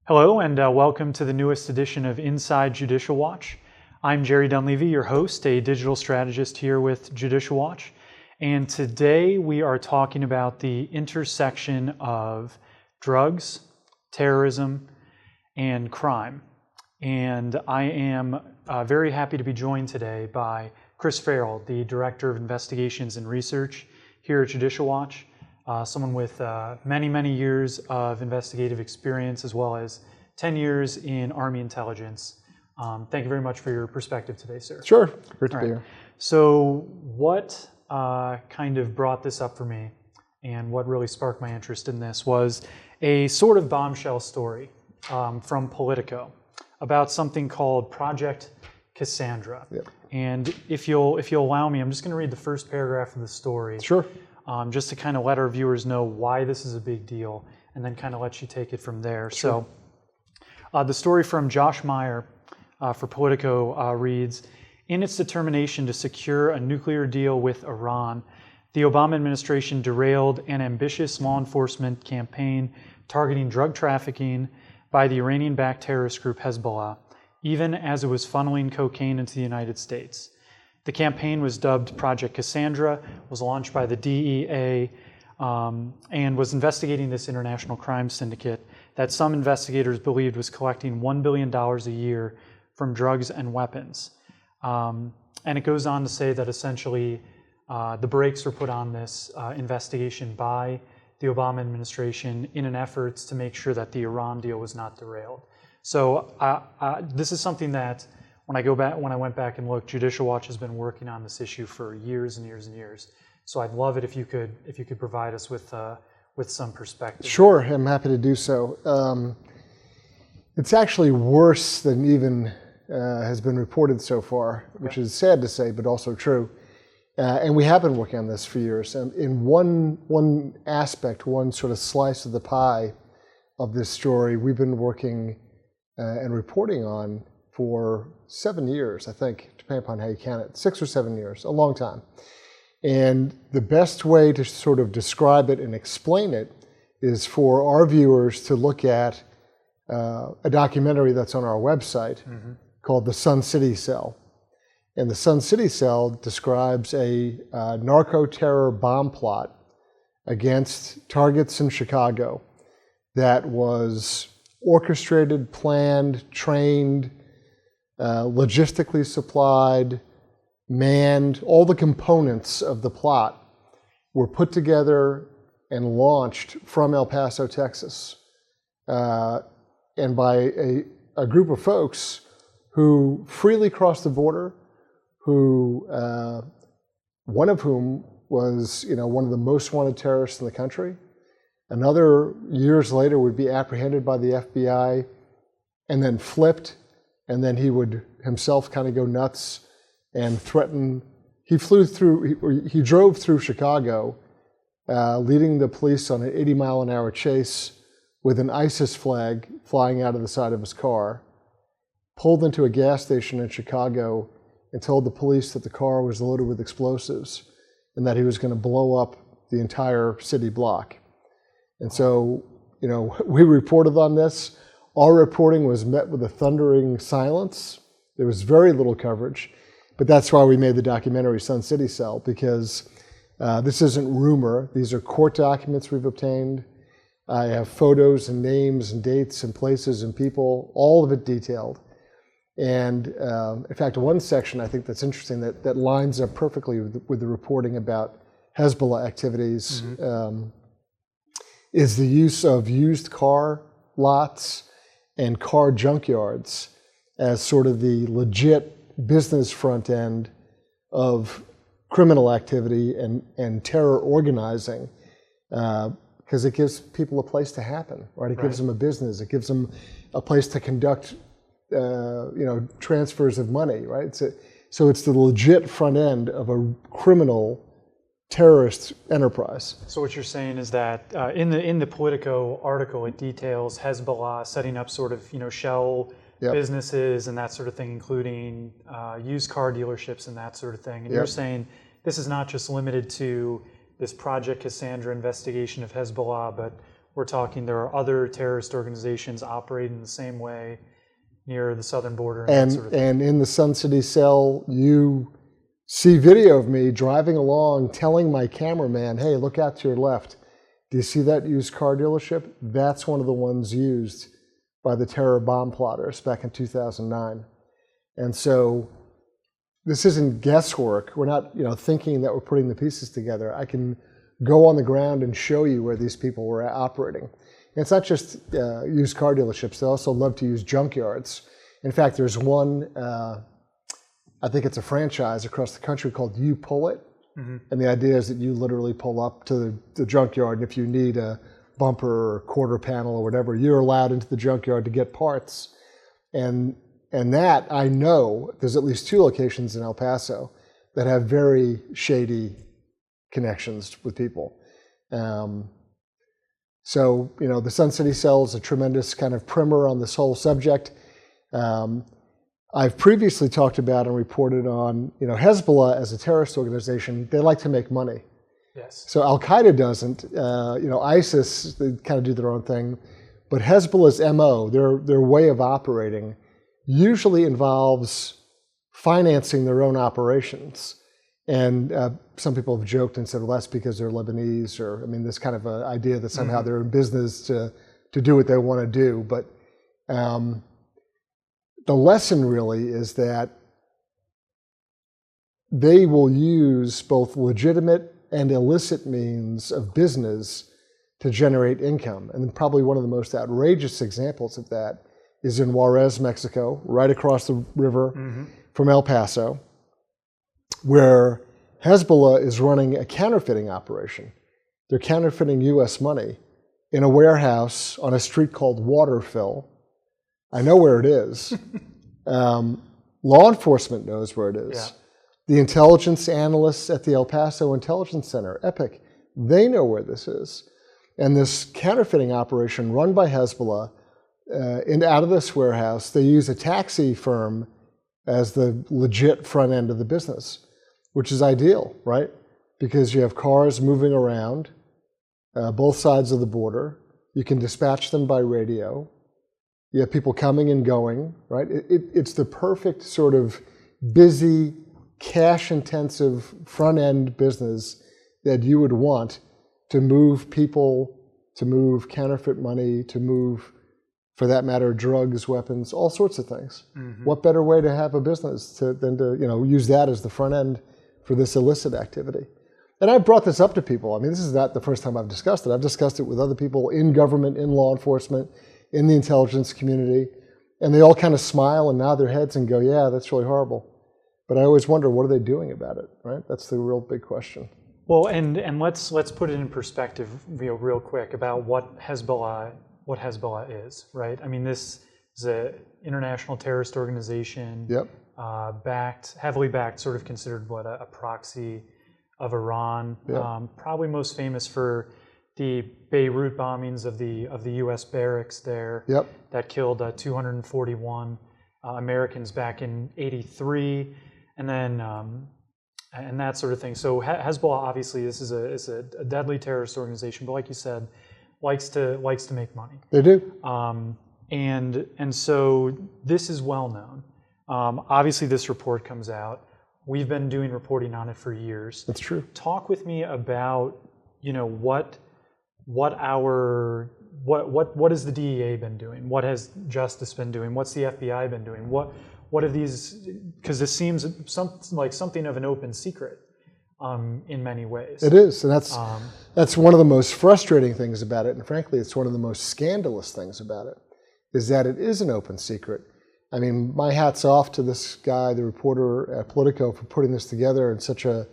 Hello and welcome to the newest edition of Inside Judicial Watch. I'm Jerry Dunleavy, your host, a digital strategist here with Judicial Watch. And today we are talking about the intersection of drugs, terrorism, and crime. And I am very happy to be joined today by Chris Farrell, the Director of Investigations and Research here at Judicial Watch. Someone with many years of investigative experience, as well as 10 years in Army intelligence. Thank you very much for your perspective today, sir. Sure, great to be here. So what kind of brought this up for me and what really sparked my interest in this was a sort of bombshell story from Politico about something called Project Cassandra. Yep. And if you'll allow me, I'm just going to read the first paragraph of the story. Sure. Just to kind of let our viewers know why this is a big deal, and then kind of let you take it from there. Sure. So the story from Josh Meyer for Politico reads, in its determination to secure a nuclear deal with Iran, the Obama administration derailed an ambitious law enforcement campaign targeting drug trafficking by the Iranian-backed terrorist group Hezbollah, even as it was funneling cocaine into the United States. The campaign was dubbed Project Cassandra, was launched by the DEA, and was investigating this international crime syndicate that some investigators believed was collecting $1 billion a year from drugs and weapons. And it goes on to say that essentially the brakes were put on this investigation by the Obama administration in an effort to make sure that the Iran deal was not derailed. So this is something that when I went back and looked, Judicial Watch has been working on this issue for years and years and years. So I'd love it if you could provide us with some perspective. Sure, I'm happy to do so. It's actually worse than even has been reported so far, which is sad to say, but also true. And we have been working on this for years. And in one aspect, one sort of slice of the pie of this story, we've been working and reporting on for 7 years, I think, depending upon how you count it, 6 or 7 years, a long time. And the best way to sort of describe it and explain it is for our viewers to look at a documentary that's on our website called The Sun City Cell. And the Sun City Cell describes a narco-terror bomb plot against targets in Chicago that was orchestrated, planned, trained, logistically supplied, manned. All the components of the plot were put together and launched from El Paso, Texas, and by a group of folks who freely crossed the border, who one of whom was one of the most wanted terrorists in the country. Another, years later, would be apprehended by the FBI and then flipped, and then he would himself kind of go nuts and threaten. He drove through Chicago, leading the police on an 80-mile-an-hour chase with an ISIS flag flying out of the side of his car, pulled into a gas station in Chicago and told the police that the car was loaded with explosives and that he was going to blow up the entire city block. And so, we reported on this. Our reporting was met with a thundering silence. There was very little coverage, but that's why we made the documentary Sun City Cell, because this isn't rumor. These are court documents we've obtained. I have photos and names and dates and places and people, all of it detailed. And in fact, one section I think that's interesting that lines up perfectly with the reporting about Hezbollah activities is the use of used car lots and car junkyards as sort of the legit business front end of criminal activity and terror organizing, because it gives people a place to happen, right? It gives them a business. It gives them a place to conduct, transfers of money, right? So it's the legit front end of a criminal terrorist enterprise. So what you're saying is that in the Politico article, it details Hezbollah setting up sort of shell businesses and that sort of thing, including used car dealerships and that sort of thing. And you're saying this is not just limited to this Project Cassandra investigation of Hezbollah, but we're talking there are other terrorist organizations operating the same way near the southern border and that sort of thing. And in the Sun City cell, you see video of me driving along telling my cameraman, hey, look out to your left. Do you see that used car dealership? That's one of the ones used by the terror bomb plotters back in 2009. And so this isn't guesswork. We're not thinking that we're putting the pieces together. I can go on the ground and show you where these people were operating. And it's not just used car dealerships. They also love to use junkyards. In fact, there's one, I think it's a franchise across the country called You Pull It. Mm-hmm. And the idea is that you literally pull up to the junkyard, and if you need a bumper or quarter panel or whatever, you're allowed into the junkyard to get parts. And that, I know, there's at least 2 locations in El Paso that have very shady connections with people. So, the Sun City cell is a tremendous kind of primer on this whole subject. I've previously talked about and reported on, Hezbollah as a terrorist organization. They like to make money. Yes. So Al-Qaeda doesn't. ISIS, they kind of do their own thing. But Hezbollah's MO, their way of operating, usually involves financing their own operations. And some people have joked and said, well, that's because they're Lebanese, or, this kind of an idea that somehow they're in business to do what they want to do. But the lesson really is that they will use both legitimate and illicit means of business to generate income. And probably one of the most outrageous examples of that is in Juarez, Mexico, right across the river from El Paso, where Hezbollah is running a counterfeiting operation. They're counterfeiting U.S. money in a warehouse on a street called Waterfill. I know where it is. Law enforcement knows where it is. Yeah. The intelligence analysts at the El Paso Intelligence Center, EPIC, they know where this is. And this counterfeiting operation run by Hezbollah, out of this warehouse, they use a taxi firm as the legit front end of the business, which is ideal, right? Because you have cars moving around both sides of the border. You can dispatch them by radio. You have people coming and going, right? It's the perfect sort of busy, cash-intensive front-end business that you would want to move people, to move counterfeit money, to move, for that matter, drugs, weapons, all sorts of things. Mm-hmm. What better way to have a business than to use that as the front end for this illicit activity? And I brought this up to people. This is not the first time I've discussed it. I've discussed it with other people in government, in law enforcement, in the intelligence community, and they all kind of smile and nod their heads and go, yeah, that's really horrible. But I always wonder, what are they doing about it, right? That's the real big question. Well, and let's put it in perspective, real quick about what Hezbollah is, right? This is an international terrorist organization, yep. Heavily backed, sort of considered a proxy of Iran. Yep. Probably most famous for the Beirut bombings of the U.S. barracks there. Yep. That killed 241 Americans back in '83, and then and that sort of thing. So Hezbollah, obviously, this is a deadly terrorist organization, but like you said, likes to make money. They do. And so this is well known. Obviously, this report comes out. We've been doing reporting on it for years. That's true. Talk with me about what has the DEA been doing? What has Justice been doing? What's the FBI been doing? What have these? Because this seems like something of an open secret in many ways. It is, and that's one of the most frustrating things about it, and frankly, it's one of the most scandalous things about it, is that it is an open secret. My hat's off to this guy, the reporter at Politico, for putting this together in such a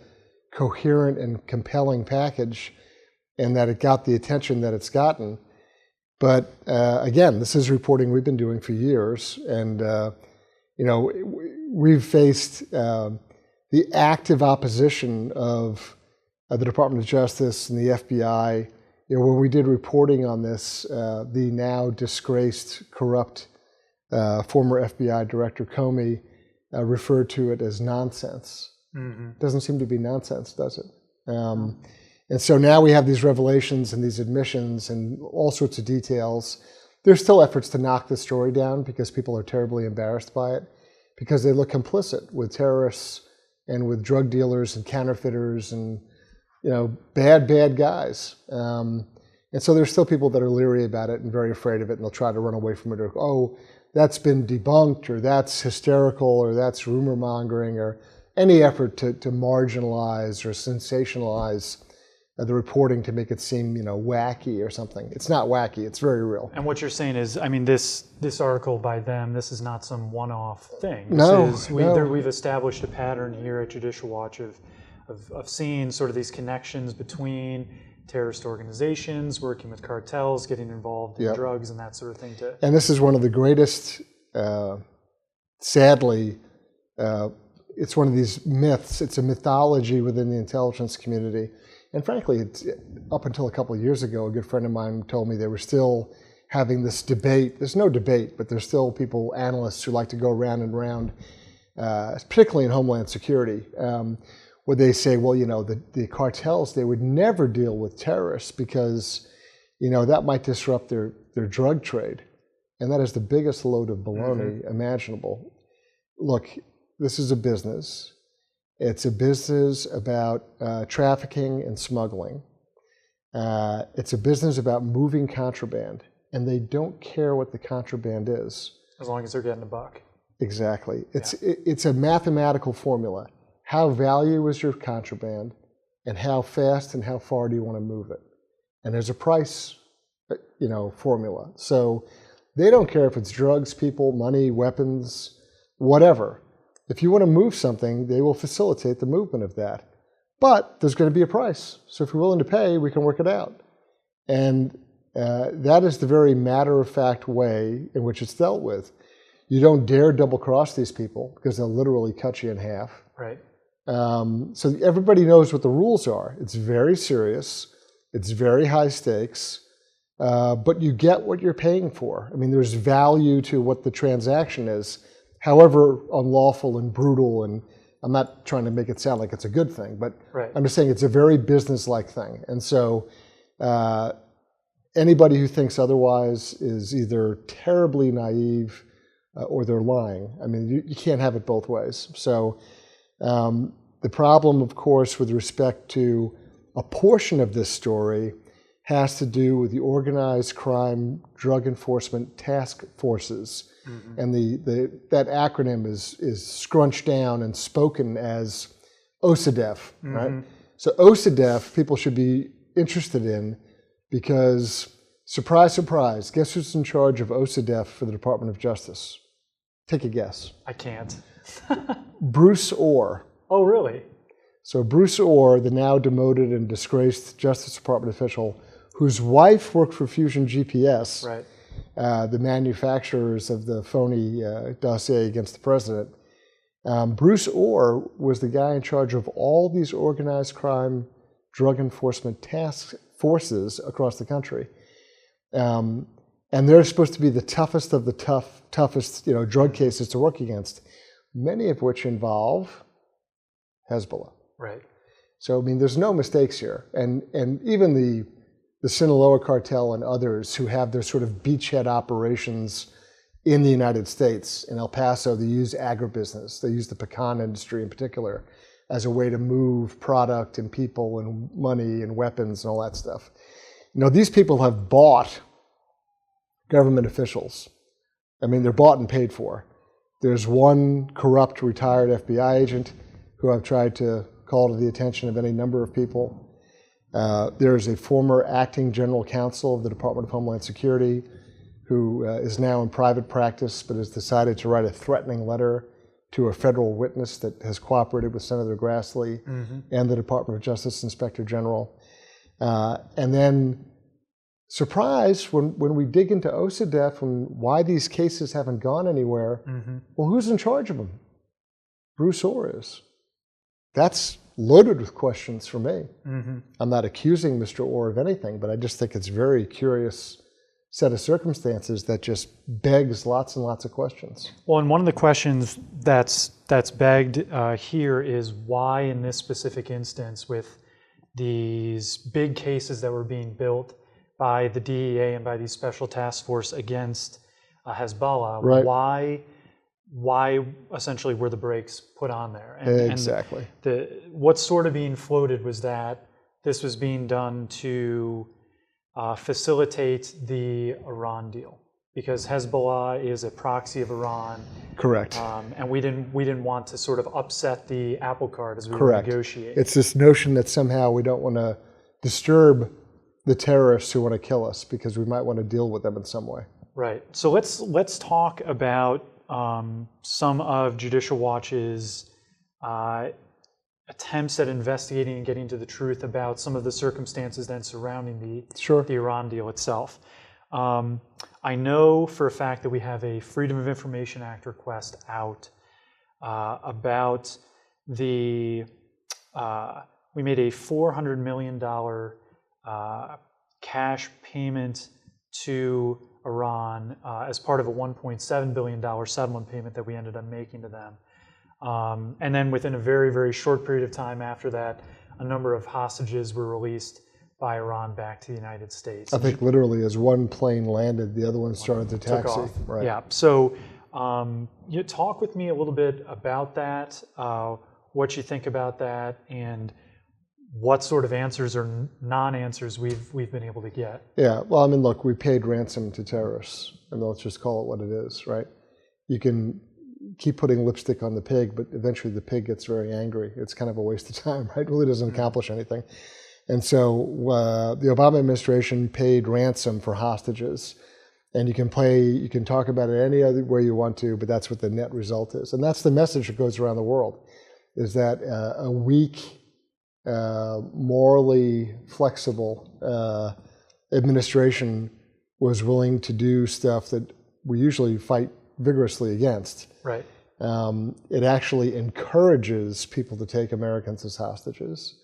coherent and compelling package, and that it got the attention that it's gotten. But again, this is reporting we've been doing for years, and we've faced the active opposition of the Department of Justice and the FBI. When we did reporting on this, the now disgraced, corrupt former FBI Director Comey referred to it as nonsense. Mm-hmm. Doesn't seem to be nonsense, does it? And so now we have these revelations and these admissions and all sorts of details. There's still efforts to knock the story down because people are terribly embarrassed by it, because they look complicit with terrorists and with drug dealers and counterfeiters and bad guys. And so there's still people that are leery about it and very afraid of it, and they'll try to run away from it, or, oh, that's been debunked, or that's hysterical, or that's rumor mongering, or any effort to marginalize or sensationalize the reporting to make it seem, wacky or something. It's not wacky, it's very real. And what you're saying is, I mean, this article by them, this is not some one-off thing. No. We've established a pattern here at Judicial Watch of seeing sort of these connections between terrorist organizations, working with cartels, getting involved in drugs and that sort of thing. And this is one of the greatest, sadly, it's one of these myths. It's a mythology within the intelligence community. And frankly, up until a couple of years ago, a good friend of mine told me they were still having this debate. There's no debate, but there's still people, analysts, who like to go round and round, particularly in Homeland Security, where they say, well, the cartels, they would never deal with terrorists because, that might disrupt their drug trade. And that is the biggest load of baloney imaginable. Look, this is a business. It's a business about trafficking and smuggling. It's a business about moving contraband, and they don't care what the contraband is. As long as they're getting a buck. Exactly. It's a mathematical formula. How valuable is your contraband, and how fast and how far do you want to move it? And there's a price, formula. So they don't care if it's drugs, people, money, weapons, whatever. If you want to move something, they will facilitate the movement of that. But there's going to be a price. So if you're willing to pay, we can work it out. And that is the very matter-of-fact way in which it's dealt with. You don't dare double-cross these people because they'll literally cut you in half. Right. So everybody knows what the rules are. It's very serious. It's very high stakes. But you get what you're paying for. I mean, there's value to what the transaction is, however unlawful and brutal, and I'm not trying to make it sound like it's a good thing, but I'm just saying it's a very business-like thing. And so anybody who thinks otherwise is either terribly naive or they're lying. I mean, you can't have it both ways. So the problem, of course, with respect to a portion of this story has to do with the organized crime drug enforcement task forces. And that acronym is scrunched down and spoken as OSADEF, right? So OSADEF, people should be interested in because, surprise, surprise, guess who's in charge of OSADEF for the Department of Justice? Take a guess. I can't. Bruce Orr. Oh, really? So Bruce Orr, the now demoted and disgraced Justice Department official, whose wife worked for Fusion GPS, the manufacturers of the phony dossier against the president. Bruce Orr was the guy in charge of all these organized crime drug enforcement task forces across the country. And they're supposed to be the toughest of the toughest drug cases to work against, many of which involve Hezbollah. Right. So, I mean, there's no mistakes here. And even the Sinaloa cartel and others who have their sort of beachhead operations in the United States, in El Paso, they use agribusiness. They use the pecan industry in particular as a way to move product and people and money and weapons and all that stuff. These people have bought government officials. I mean, they're bought and paid for. There's one corrupt retired FBI agent who I've tried to call to the attention of any number of people. There's a former acting general counsel of the Department of Homeland Security who is now in private practice but has decided to write a threatening letter to a federal witness that has cooperated with Senator Grassley and the Department of Justice Inspector General. And then, surprise, when we dig into OSADEF and why these cases haven't gone anywhere, well, who's in charge of them? Bruce Orr is. That's loaded with questions for me. I'm not accusing Mr. Orr of anything, but I just think it's a very curious set of circumstances that just begs lots and lots of questions. Well, and one of the questions that's begged here is why in this specific instance with these big cases that were being built by the DEA and by these special task force against Hezbollah. Right. Why essentially were the brakes put on there? Exactly. And what's sort of being floated was that this was being done to facilitate the Iran deal, because Hezbollah is a proxy of Iran. Correct. And we didn't want to sort of upset the apple cart as we Correct. negotiate. It's this notion that somehow we don't want to disturb the terrorists who want to kill us because we might want to deal with them in some way. Right. So let's talk about some of Judicial Watch's attempts at investigating and getting to the truth about some of the circumstances then surrounding the Iran deal itself. I know for a fact that we have a Freedom of Information Act request out about we made a $400 million cash payment to Iran as part of a $1.7 billion settlement payment that we ended up making to them. And then within a very, very short period of time after that, a number of hostages were released by Iran back to the United States. I think literally as one plane landed, the other one started to taxi. Took off. Right. Yeah. So you talk with me a little bit about that, what you think about that, and what sort of answers or non-answers we've been able to get. Yeah. Well, I mean, look, we paid ransom to terrorists. I mean, let's just call it what it is, right? You can keep putting lipstick on the pig, but eventually the pig gets very angry. It's kind of a waste of time, right? It really doesn't accomplish anything. And so the Obama administration paid ransom for hostages. And you can talk about it any other way you want to, but that's what the net result is. And that's the message that goes around the world, is that a weak, morally flexible administration was willing to do stuff that we usually fight vigorously against. Right. It actually encourages people to take Americans as hostages.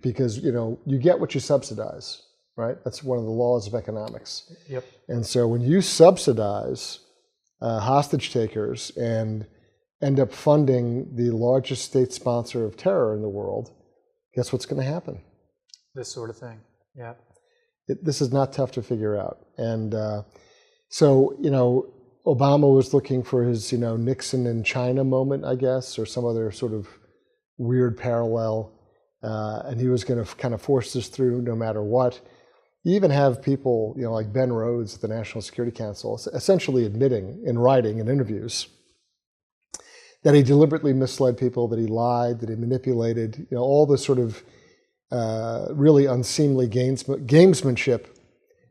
Because you get what you subsidize, right? That's one of the laws of economics. Yep. And so when you subsidize hostage takers and end up funding the largest state sponsor of terror in the world, guess what's going to happen? This sort of thing. Yeah. This is not tough to figure out. And so Obama was looking for his Nixon in China moment, I guess, or some other sort of weird parallel. And he was going to kind of force this through no matter what. You even have people, like Ben Rhodes at the National Security Council, essentially admitting in writing in interviews that he deliberately misled people, that he lied, that he manipulated, all the sort of really unseemly gamesmanship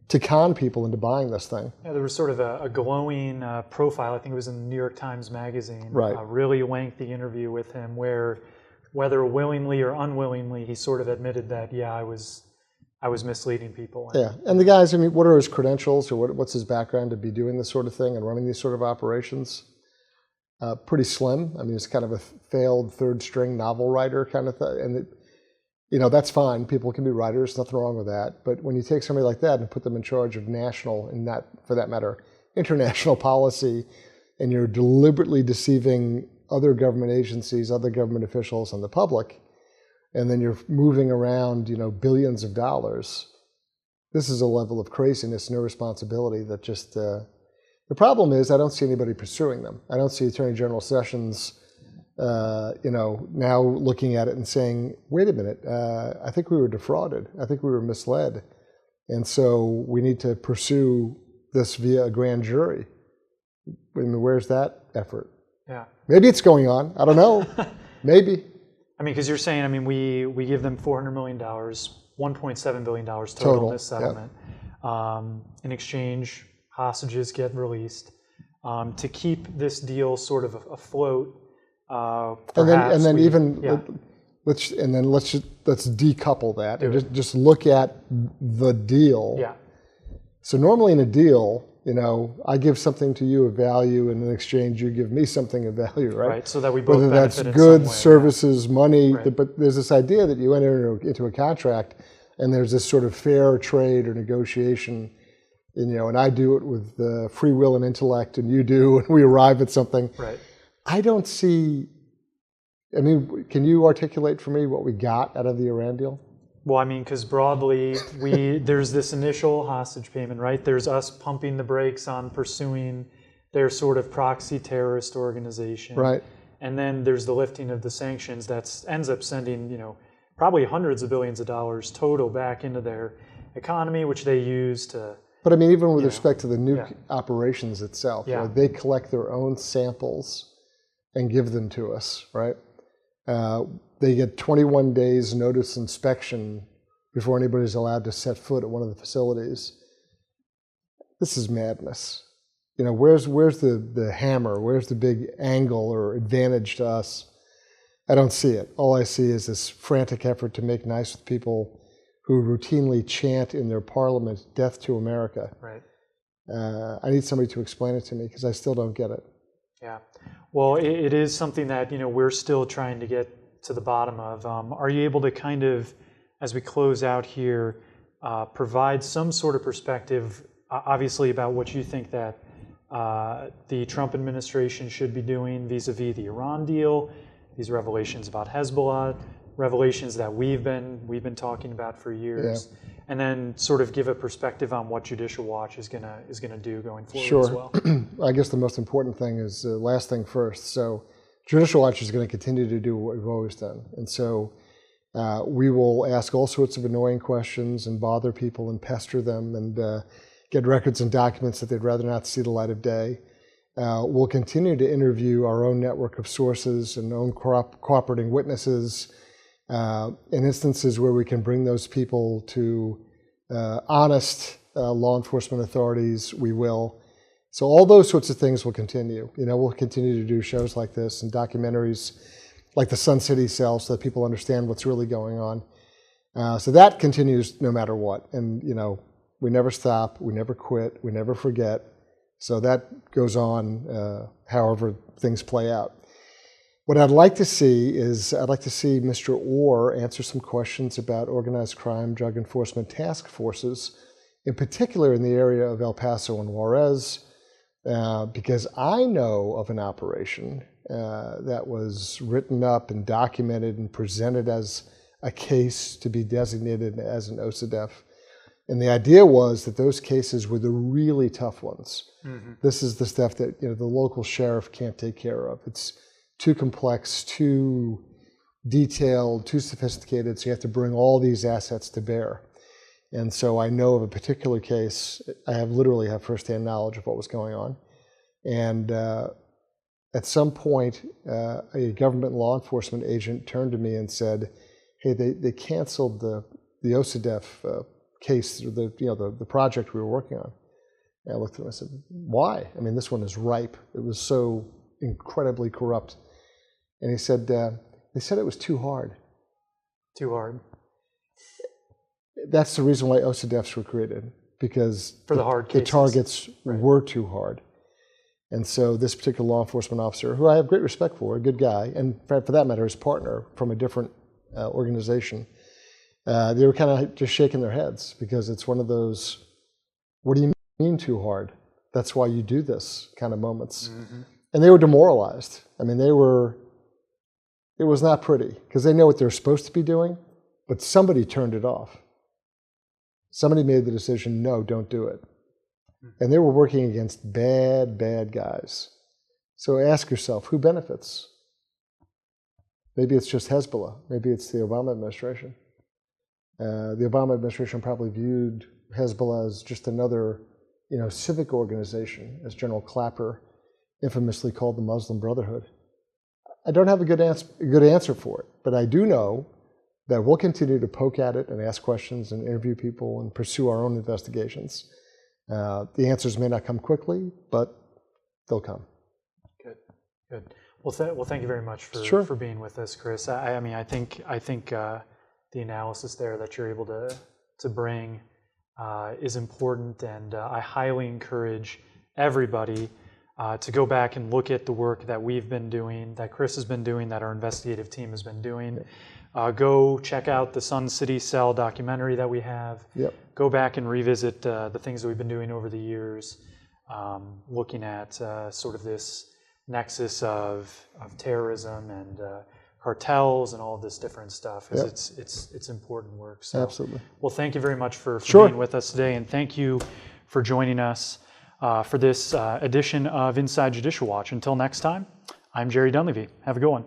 to con people into buying this thing. Yeah, there was sort of a glowing profile. I think it was in the New York Times Magazine. Right. A really lengthy interview with him where, whether willingly or unwillingly, he sort of admitted that, yeah, I was misleading people. Yeah, and the guys, what are his credentials, or what's his background to be doing this sort of thing and running these sort of operations? Pretty slim. He's kind of a failed third-string novel writer kind of thing, and that's fine. People can be writers, nothing wrong with that. But when you take somebody like that and put them in charge of national, and not for that matter, international policy, and you're deliberately deceiving other government agencies, other government officials, and the public, and then you're moving around, billions of dollars. This is a level of craziness and irresponsibility that just. The problem is, I don't see anybody pursuing them. I don't see Attorney General Sessions, now looking at it and saying, "Wait a minute, I think we were defrauded. I think we were misled, and so we need to pursue this via a grand jury." Where's that effort? Yeah. Maybe it's going on. I don't know. Maybe. Because you're saying, we give them $400 million, $1.7 billion total in this settlement. Yeah. In exchange, hostages get released to keep this deal sort of afloat. Let's decouple that and just look at the deal. Yeah. So normally in a deal, I give something to you of value, and in exchange you give me something of value, right? Right, so that we both Whether benefit that's in some way, goods, services, yeah. money, Right. But there's this idea that you enter into a contract, and there's this sort of fair trade or negotiation, and I do it with free will and intellect, and you do, and we arrive at something. Right. I don't see I mean, can you articulate for me what we got out of the Iran deal? Well, I mean, because broadly, there's this initial hostage payment, right? There's us pumping the brakes on pursuing their sort of proxy terrorist organization. Right. And then there's the lifting of the sanctions that ends up sending, probably hundreds of billions of dollars total back into their economy, which they use to... But I mean, even with respect to the nuke operations itself, Yeah. they collect their own samples and give them to us, right? They get 21 days notice inspection before anybody's allowed to set foot at one of the facilities. This is madness. Where's the hammer? Where's the big angle or advantage to us? I don't see it. All I see is this frantic effort to make nice with people who routinely chant in their parliament, "Death to America." Right. I need somebody to explain it to me because I still don't get it. Yeah. Well, it is something that, we're still trying to get to the bottom of. Are you able to kind of, as we close out here, provide some sort of perspective, obviously, about what you think that the Trump administration should be doing vis-a-vis the Iran deal, these revelations about Hezbollah, revelations that we've been talking about for years, and then sort of give a perspective on what Judicial Watch is gonna do going forward as well. I guess the most important thing is last thing first. So Judicial Watch is going to continue to do what we've always done, and so we will ask all sorts of annoying questions and bother people and pester them and get records and documents that they'd rather not see the light of day. We'll continue to interview our own network of sources and own cooperating witnesses. In instances where we can bring those people to honest law enforcement authorities, we will. So all those sorts of things will continue. We'll continue to do shows like this and documentaries like the Sun City Cell so that people understand what's really going on. So that continues no matter what. And, we never stop, we never quit, we never forget. So that goes on however things play out. What I'd like to see is Mr. Orr answer some questions about organized crime drug enforcement task forces, in particular in the area of El Paso and Juarez, because I know of an operation that was written up and documented and presented as a case to be designated as an OCDEF. And the idea was that those cases were the really tough ones. Mm-hmm. This is the stuff that the local sheriff can't take care of. It's too complex, too detailed, too sophisticated, so you have to bring all these assets to bear. And so I know of a particular case. I literally have firsthand knowledge of what was going on. And at some point, a government law enforcement agent turned to me and said, "Hey, they canceled the OCDEF case, the project we were working on." And I looked at him and I said, "Why? I mean, this one is ripe. It was so incredibly corrupt." And he said, "They said it was too hard." Too hard. That's the reason why OCDEFs were created, because for the hard cases. The targets were too hard. And so this particular law enforcement officer, who I have great respect for, a good guy, and for that matter, his partner from a different organization, they were kind of just shaking their heads because it's one of those, "What do you mean too hard? That's why you do this" kind of moments. Mm-hmm. And they were demoralized. I mean, it was not pretty because they know what they're supposed to be doing, but somebody turned it off. Somebody made the decision, no, don't do it. And they were working against bad guys. So ask yourself, who benefits? Maybe it's just Hezbollah. Maybe it's the Obama administration. The Obama administration probably viewed Hezbollah as just another, civic organization, as General Clapper infamously called the Muslim Brotherhood. I don't have a good answer for it, but I do know that we'll continue to poke at it and ask questions and interview people and pursue our own investigations. The answers may not come quickly, but they'll come. Good. Well, thank you very much for being with us, Chris. I think the analysis there that you're able to bring is important, and I highly encourage everybody to go back and look at the work that we've been doing, that Chris has been doing, that our investigative team has been doing. Go check out the Sun City Cell documentary that we have. Yep. Go back and revisit the things that we've been doing over the years, looking at sort of this nexus of terrorism and cartels and all of this different stuff. 'Cause Yep. it's important work. So, Absolutely. well, thank you very much for Sure. being with us today, and thank you for joining us for this edition of Inside Judicial Watch. Until next time, I'm Jerry Dunleavy. Have a good one.